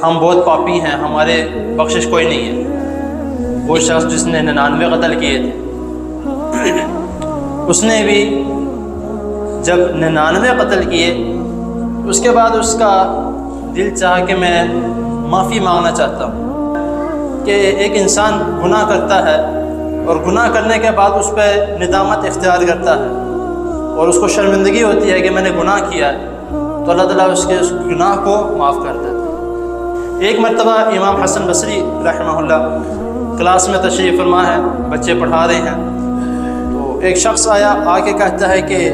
ہم بہت پاپی ہیں، ہمارے بخشش کوئی نہیں ہے۔ وہ شخص جس نے 99 قتل کیے تھے، اس نے بھی جب 99 قتل کیے اس کے بعد اس کا دل چاہا کہ میں معافی مانگنا چاہتا ہوں۔ کہ ایک انسان گناہ کرتا ہے اور گناہ کرنے کے بعد اس پہ ندامت اختیار کرتا ہے اور اس کو شرمندگی ہوتی ہے کہ میں نے گناہ کیا ہے، تو اللہ تعالیٰ اس کے اس گناہ کو معاف کر دیتا ہے۔ ایک مرتبہ امام حسن بصری رحمہ اللہ کلاس میں تشریف فرما ہے، بچے پڑھا رہے ہیں، تو ایک شخص آیا، آ کے کہتا ہے کہ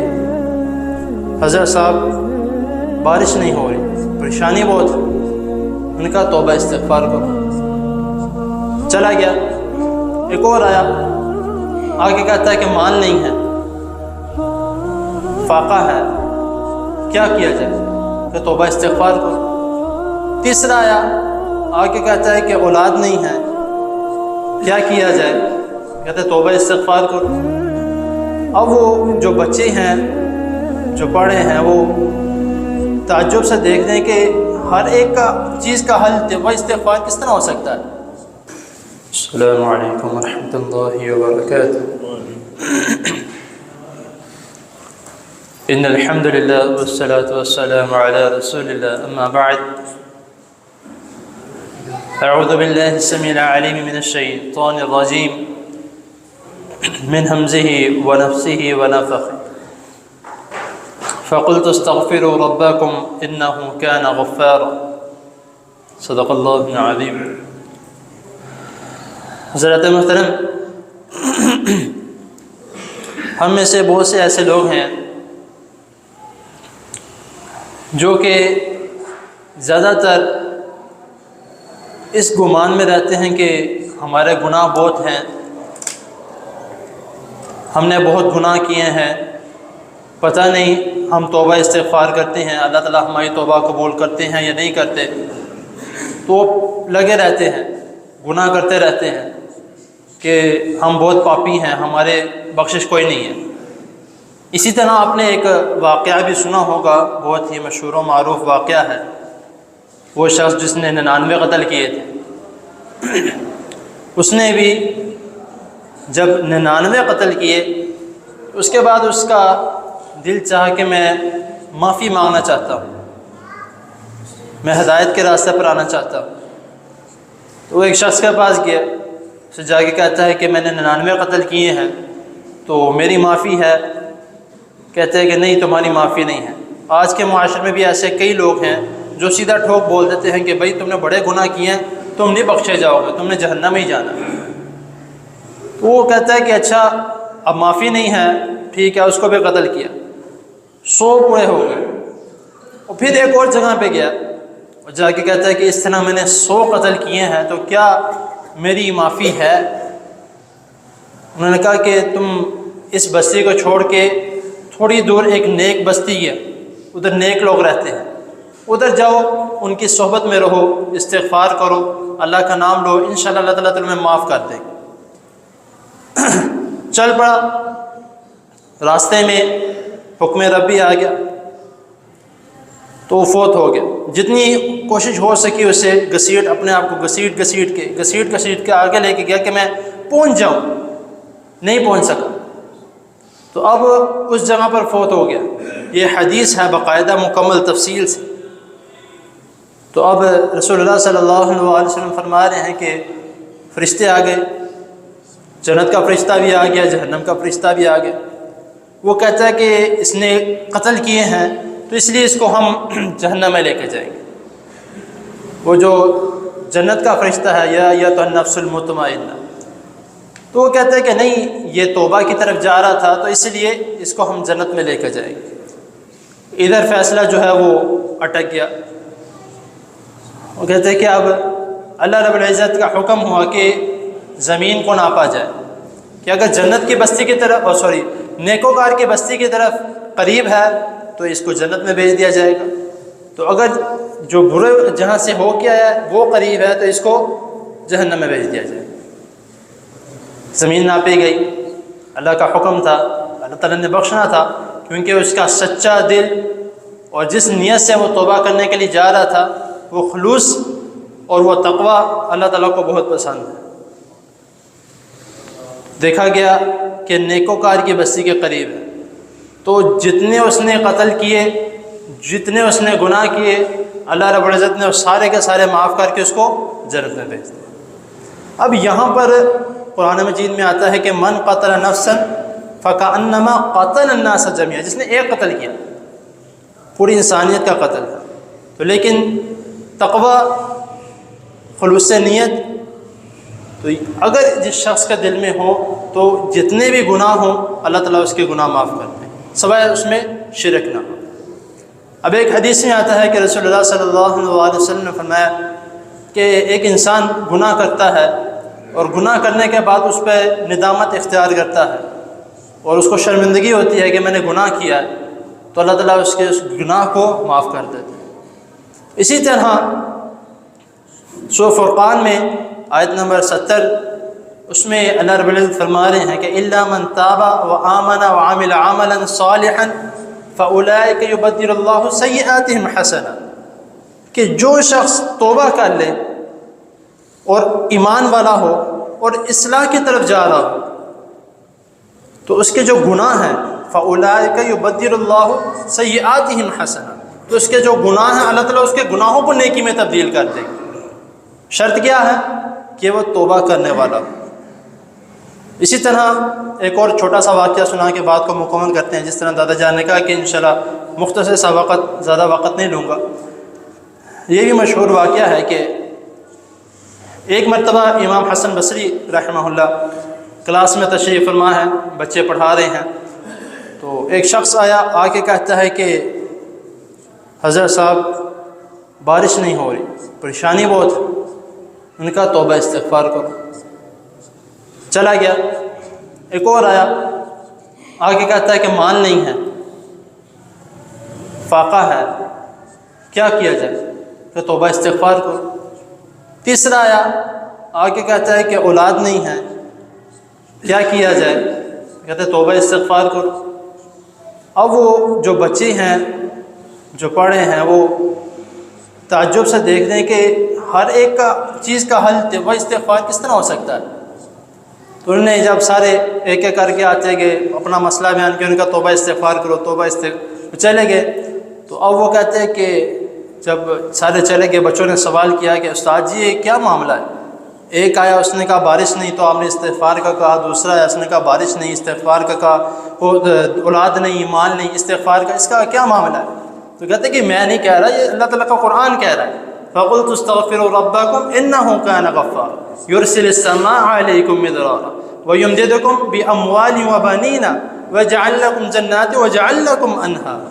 حضرت صاحب بارش نہیں ہو رہی، پریشانی بہت ہے۔ ان نے کہا توبہ استغفار کرو، چلا گیا۔ ایک اور آیا، آ کے کہتا ہے کہ مال نہیں ہے، فاقہ ہے، کیا کیا جائے؟ کہ توبہ استغفار کرو۔ تیسرا آیا، آ کے کہتا ہے کہ اولاد نہیں ہے، کیا کیا جائے؟ کہتا ہے توبہ استغفار کرو۔ اب وہ جو بچے ہیں جو پڑھے ہیں وہ تعجب سے دیکھ رہے ہیں کہ ہر ایک کا چیز کا حل توبہ استغفار کس طرح ہو سکتا ہے۔ السلام علیکم ورحمۃ اللہ وبرکاتہ۔ ان الحمد للہ والصلاة والسلام علی رسول اللہ، اما بعد، اعوذ باللہ السمیع العلیم من الشیطان الرجیم من ہمزہ ونفسہ ونفخہ، فقلت استغفروا ربکم انہ کان غفارا، صدق اللہ العظیم۔ حضرت محترم، ہم میں سے بہت سے ایسے لوگ ہیں جو کہ زیادہ تر اس گمان میں رہتے ہیں کہ ہمارے گناہ بہت ہیں، ہم نے بہت گناہ کیے ہیں، پتہ نہیں ہم توبہ استغفار کرتے ہیں، اللہ تعالیٰ ہماری توبہ قبول کرتے ہیں یا نہیں کرتے، تو لگے رہتے ہیں، گناہ کرتے رہتے ہیں کہ ہم بہت پاپی ہیں، ہمارے بخشش کوئی نہیں ہے۔ اسی طرح آپ نے ایک واقعہ بھی سنا ہوگا، بہت ہی مشہور و معروف واقعہ ہے، وہ شخص جس نے 99 قتل کیے تھے، اس نے بھی جب 99 قتل کیے اس کے بعد اس کا دل چاہا کہ میں معافی مانگنا چاہتا ہوں، میں ہدایت کے راستے پر آنا چاہتا ہوں۔ تو وہ ایک شخص کے پاس گیا، اسے جا کے کہتا ہے کہ میں نے 99 قتل کیے ہیں تو میری معافی ہے۔ کہتے ہیں کہ نہیں، تمہاری معافی نہیں ہے۔ آج کے معاشرے میں بھی ایسے کئی لوگ ہیں جو سیدھا ٹھوک بول دیتے ہیں کہ بھائی تم نے بڑے گناہ کیے ہیں، تم نہیں بخشے جاؤ گے، تم نے جہنم ہی جانا۔ تو وہ کہتا ہے کہ اچھا اب معافی نہیں ہے، ٹھیک ہے، اس کو بھی قتل کیا، 100 پورے ہو گئے۔ اور پھر ایک اور جگہ پہ گیا اور جا کے کہتا ہے کہ اس طرح میں نے 100 قتل کیے ہیں تو کیا میری معافی ہے؟ انہوں نے کہا کہ تم اس بستی کو چھوڑ کے تھوڑی دور ایک نیک بستی ہے، ادھر نیک لوگ رہتے ہیں، ادھر جاؤ، ان کی صحبت میں رہو، استغفار کرو، اللہ کا نام لو، انشاءاللہ اللہ تعالیٰ تمہیں معاف کر دے گا۔ چل پڑا، راستے میں حکم ربی آ گیا تو وہ فوت ہو گیا۔ جتنی کوشش ہو سکی اسے اپنے آپ کو گھسیٹ کے آگے لے کے گیا کہ میں پہنچ جاؤں، نہیں پہنچ سکا، تو اب اس جگہ پر فوت ہو گیا۔ یہ حدیث ہے باقاعدہ مکمل تفصیل سے۔ تو اب رسول اللہ صلی اللہ علیہ وسلم فرما رہے ہیں کہ فرشتے آ گئے، جنت کا فرشتہ بھی آ گیا، جہنم کا فرشتہ بھی آ گیا۔ وہ کہتا ہے کہ اس نے قتل کیے ہیں تو اس لیے اس کو ہم جہنم میں لے کے جائیں گے۔ وہ جو جنت کا فرشتہ ہے، یا تو النفس المطمئنہ، تو وہ کہتا ہے کہ نہیں، یہ توبہ کی طرف جا رہا تھا تو اس لیے اس کو ہم جنت میں لے کے جائیں گے۔ ادھر فیصلہ جو ہے وہ اٹک گیا۔ وہ کہتے ہیں کہ اب اللہ رب العزت کا حکم ہوا کہ زمین کو ناپا جائے کہ اگر جنت کی بستی کی طرف نیکوکار کی بستی کی طرف قریب ہے تو اس کو جنت میں بھیج دیا جائے گا، تو اگر جو برے جہاں سے ہو کے آیا ہے وہ قریب ہے تو اس کو جہنم میں بھیج دیا جائے گا۔ زمین ناپی گئی، اللہ کا حکم تھا، اللہ تعالیٰ نے بخشنا تھا، کیونکہ اس کا سچا دل اور جس نیت سے وہ توبہ کرنے کے لیے جا رہا تھا وہ خلوص اور وہ تقوی اللہ تعالیٰ کو بہت پسند ہے۔ دیکھا گیا کہ نیکوکار کی بستی کے قریب ہے، تو جتنے اس نے قتل کیے، جتنے اس نے گناہ کیے، اللہ رب العزت نے سارے کے سارے معاف کر کے اس کو جنت میں بھیج دیا۔ اب یہاں پر قرآن مجید میں آتا ہے کہ من قتل نفسا فکأنما قتل الناس جميعا، جس نے ایک قتل کیا، پوری انسانیت کا قتل ہے۔ تو لیکن تقوی، خلوص نیت، تو اگر جس شخص کے دل میں ہو تو جتنے بھی گناہ ہوں اللہ تعالیٰ اس کے گناہ معاف کرتے ہیں، سوائے اس میں شرک نہ ہو۔ اب ایک حدیث میں آتا ہے کہ رسول اللہ صلی اللہ علیہ وسلم نے فرمایا کہ ایک انسان گناہ کرتا ہے اور گناہ کرنے کے بعد اس پہ ندامت اختیار کرتا ہے اور اس کو شرمندگی ہوتی ہے کہ میں نے گناہ کیا ہے، تو اللہ تعالیٰ اس کے اس گناہ کو معاف کر دیتے ہیں۔ اسی طرح سورہ فرقان میں آیت نمبر 70 اس میں اللہ رب العزت فرما رہے ہیں کہ الا من تاب وآمن وعمل عملا صالحا فاولئک یبدل اللہ سیئاتہم حسنات، کہ جو شخص توبہ کر لے اور ایمان والا ہو اور اصلاح کی طرف جا رہا ہو تو اس کے جو گناہ ہیں فاولئک یبدل اللہ سیئاتہم حسنات، تو اس کے جو گناہ ہیں اللہ تعالیٰ اس کے گناہوں کو نیکی میں تبدیل کر دے گا۔ شرط کیا ہے؟ کہ وہ توبہ کرنے والا ہو۔ اسی طرح ایک اور چھوٹا سا واقعہ سنا کے بات کو مکمل کرتے ہیں، جس طرح دادا جان نے کہا کہ انشاءاللہ مختصر سا وقت، زیادہ وقت نہیں لوں گا۔ یہ بھی مشہور واقعہ ہے کہ ایک مرتبہ امام حسن بصری رحمہ اللہ کلاس میں تشریف فرما ہے، بچے پڑھا رہے ہیں، تو ایک شخص آیا، آ کے کہتا ہے کہ حضرت صاحب بارش نہیں ہو رہی، پریشانی بہت ہے۔ ان کا توبہ استغفار کرو۔ چلا گیا، ایک اور آیا، آگے کہتا ہے کہ مال نہیں ہے، فاقہ ہے، کیا کیا جائے؟ کہ توبہ استغفار کرو۔ تیسرا آیا، آگے کہتا ہے کہ اولاد نہیں ہے، کیا کیا جائے؟ کہتے ہیں توبہ استغفار کرو۔ اب وہ جو بچے ہیں جو پڑھے ہیں وہ تعجب سے دیکھ دیں کہ ہر ایک کا چیز کا حل توبہ استغفار کس طرح ہو سکتا ہے؟ تو انہوں نے جب سارے ایک ایک کر کے آتے گئے، اپنا مسئلہ بیان کیا، ان کا توبہ استغفار کرو، توبہ استغفار، چلے گئے۔ تو اب وہ کہتے ہیں کہ جب سارے چلے گئے، بچوں نے سوال کیا کہ استاد جی یہ کیا معاملہ ہے؟ ایک آیا، اس نے کہا بارش نہیں، تو آپ نے استغفار کا کہا۔ دوسرا آیا، اس نے کہا بارش نہیں، استغفار کا کہا۔ اولاد نہیں، مال نہیں، استغفار کا، اس کا کیا معاملہ ہے؟ تو کہتے ہیں کہ میں نہیں کہہ رہا، یہ اللہ تعالیٰ کا قرآن کہہ رہا ہے۔ فَقُلْتُ اسْتَغْفِرُوا رَبَّكُمْ إِنَّهُ كَانَ غَفَّارًا يُرْسِلِ السَّمَاءَ عَلَيْكُمْ مِدْرَارًا وَيُمْدِدْكُمْ بِأَمْوَالٍ وَبَنِينَ وَيَجْعَلْ لَكُمْ جَنَّاتٍ وَيَجْعَلْ لَكُمْ أَنْهَارًا۔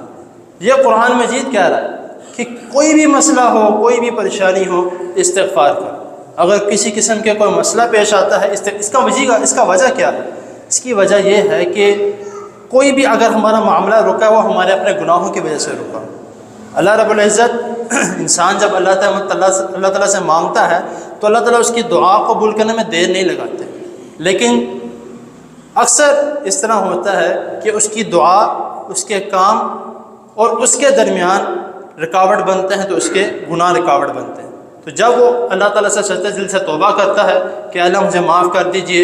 یہ قرآن مجید کہہ رہا ہے کہ کوئی بھی مسئلہ ہو، کوئی بھی پریشانی ہو، استغفار کرو۔ اگر کسی قسم کے کوئی مسئلہ پیش آتا ہے، اس کا وجہ کیا ہے؟ اس کی وجہ یہ ہے کہ کوئی بھی اگر ہمارا معاملہ رکا ہے وہ ہمارے اپنے گناہوں کی وجہ سے رکا۔ اللہ رب العزت انسان جب اللہ تعالیٰ سے مانگتا ہے تو اللہ تعالیٰ اس کی دعا قبول کرنے میں دیر نہیں لگاتے، لیکن اکثر اس طرح ہوتا ہے کہ اس کی دعا، اس کے کام اور اس کے درمیان رکاوٹ بنتے ہیں، تو اس کے گناہ رکاوٹ بنتے ہیں۔ تو جب وہ اللہ تعالیٰ سے سچے دل سے توبہ کرتا ہے کہ اللہ مجھے معاف کر دیجئے،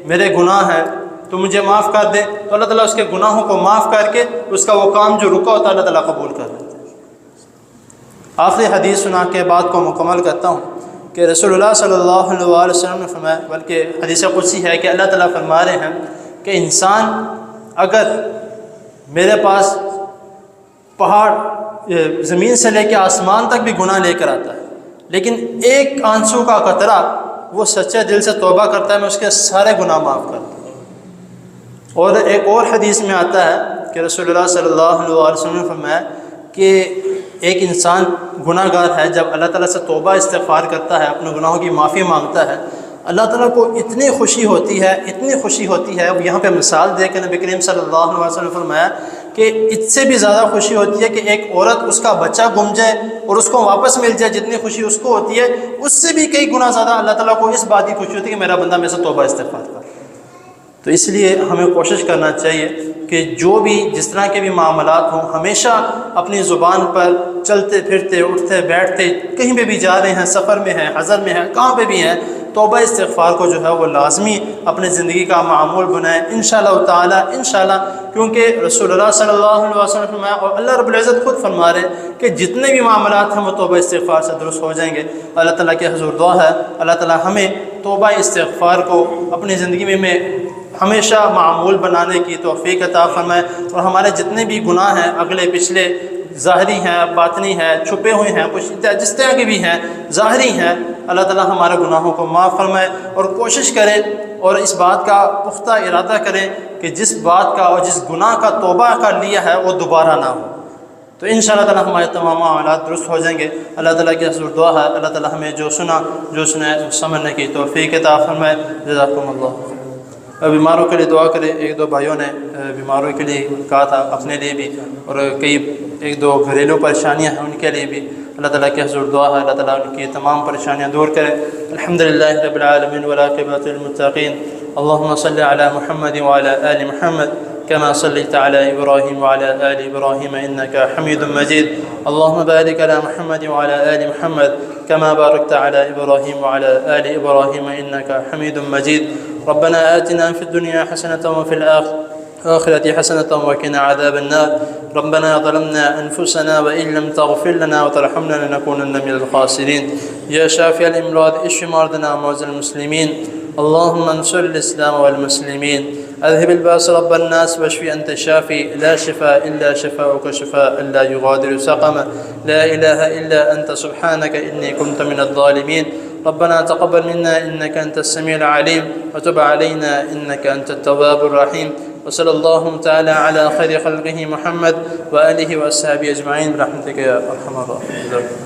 میرے گناہ ہیں تو مجھے معاف کر دے، تو اللہ تعالیٰ اس کے گناہوں کو معاف کر کے اس کا وہ کام جو رکا ہوتا ہے اللہ تعالیٰ قبول کر لیتے ہیں۔ آخری حدیث سنا کے بات کو مکمل کرتا ہوں کہ رسول اللہ صلی اللہ علیہ وسلم نے فرمایا، بلکہ حدیث قدسی ہے کہ اللہ تعالیٰ فرما رہے ہیں کہ انسان اگر میرے پاس پہاڑ، زمین سے لے کے آسمان تک بھی گناہ لے کر آتا ہے، لیکن ایک آنسو کا قطرہ وہ سچے دل سے توبہ کرتا ہے، میں اس کے سارے گناہ معاف کرتا ہوں۔ اور ایک اور حدیث میں آتا ہے کہ رسول اللہ صلی اللہ علیہ وسلم نے فرمایا کہ ایک انسان گناہ گار ہے، جب اللہ تعالیٰ سے توبہ استغفار کرتا ہے، اپنے گناہوں کی معافی مانگتا ہے، اللہ تعالیٰ کو اتنی خوشی ہوتی ہے، اتنی خوشی ہوتی ہے۔ اب یہاں پہ مثال دے کے نبی کریم صلی اللہ علیہ وسلم نے فرمایا کہ اس سے بھی زیادہ خوشی ہوتی ہے کہ ایک عورت اس کا بچہ گم جائے اور اس کو واپس مل جائے، جتنی خوشی اس کو ہوتی ہے اس سے بھی کئی گنا زیادہ اللہ تعالیٰ کو اس بات کی خوشی ہوتی ہے کہ میرا بندہ میرے سے توبہ استغفار کر۔ تو اس لیے ہمیں کوشش کرنا چاہیے کہ جو بھی جس طرح کے بھی معاملات ہوں، ہمیشہ اپنی زبان پر چلتے پھرتے اٹھتے بیٹھتے کہیں پہ بھی جا رہے ہیں، سفر میں ہیں، حضر میں ہیں، کہاں پہ بھی ہیں، توبہ استغفار کو جو ہے وہ لازمی اپنے زندگی کا معمول بنائیں انشاءاللہ تعالی انشاءاللہ، کیونکہ رسول اللہ صلی اللہ علیہ وسلم فرمایا اور اللہ رب العزت خود فرما رہے ہیں کہ جتنے بھی معاملات ہیں وہ توبہ استغفار سے درست ہو جائیں گے۔ اللہ تعالیٰ کے حضور دعا ہے اللہ تعالیٰ ہمیں توبہ استغفار کو اپنی زندگی میں ہمیشہ معمول بنانے کی توفیق عطا فرمائے، اور ہمارے جتنے بھی گناہ ہیں اگلے پچھلے، ظاہری ہیں، باطنی ہیں، چھپے ہوئے ہیں، کچھ جس طرح کے بھی ہیں، ظاہری ہیں، اللہ تعالیٰ ہمارے گناہوں کو معاف فرمائے، اور کوشش کریں اور اس بات کا پختہ ارادہ کریں کہ جس بات کا اور جس گناہ کا توبہ کر لیا ہے وہ دوبارہ نہ ہو، تو انشاءاللہ تعالیٰ ہمارے تمام معاملات درست ہو جائیں گے۔ اللہ تعالیٰ کی حضور دعا ہے اللہ تعالیٰ ہمیں جو سنا سمجھنے کی توفیق عطا فرمائے۔ جزاکم اللہ۔ بیماروں کے لیے دعا کرے، ایک دو بھائیوں نے بیماروں کے لیے کہا تھا، اپنے لیے بھی، اور کئی ایک دو گھریلو پریشانیاں ہیں ان کے لیے بھی اللہ تعالیٰ کی حضور دعا ہے اللہ تعالیٰ ان کی تمام پریشانیاں دور کرے۔ الحمدللہ رب العالمین والعاقبۃ للمتقین، اللهم صل على محمد وعلى آل محمد كما صليت على إبراهيم وعلى آل إبراهيم إنك حميد مجيد، اللهم بارك على محمد وعلى آل محمد كما باركت على إبراهيم وعلى آل إبراهيم إنك حميد مجيد، ربنا آتنا في الدنيا حسنة وفي الآخرة حسنة وقنا عذاب النار، ربنا ظلمنا أنفسنا وإن لم تغفر لنا وترحمنا لنكونن من الخاسرين، يا شافي الأمراض اشف مرضنا ومرضى المسلمين، اللهم انصر الإسلام والمسلمين، اذهب الباس رب الناس واشف أنت الشافي، لا شفاء إلا شفاؤك شفاء لا يغادر سقما، لا إله إلا أنت سبحانك إني كنت من الظالمين، ربنا تقبل منا إنك أنت السميع العليم وتب علينا إنك أنت التواب الرحيم، وصلى الله تعالى على خير خلقه محمد وآله وأصحابه أجمعين برحمتك يا أرحم الراحمين۔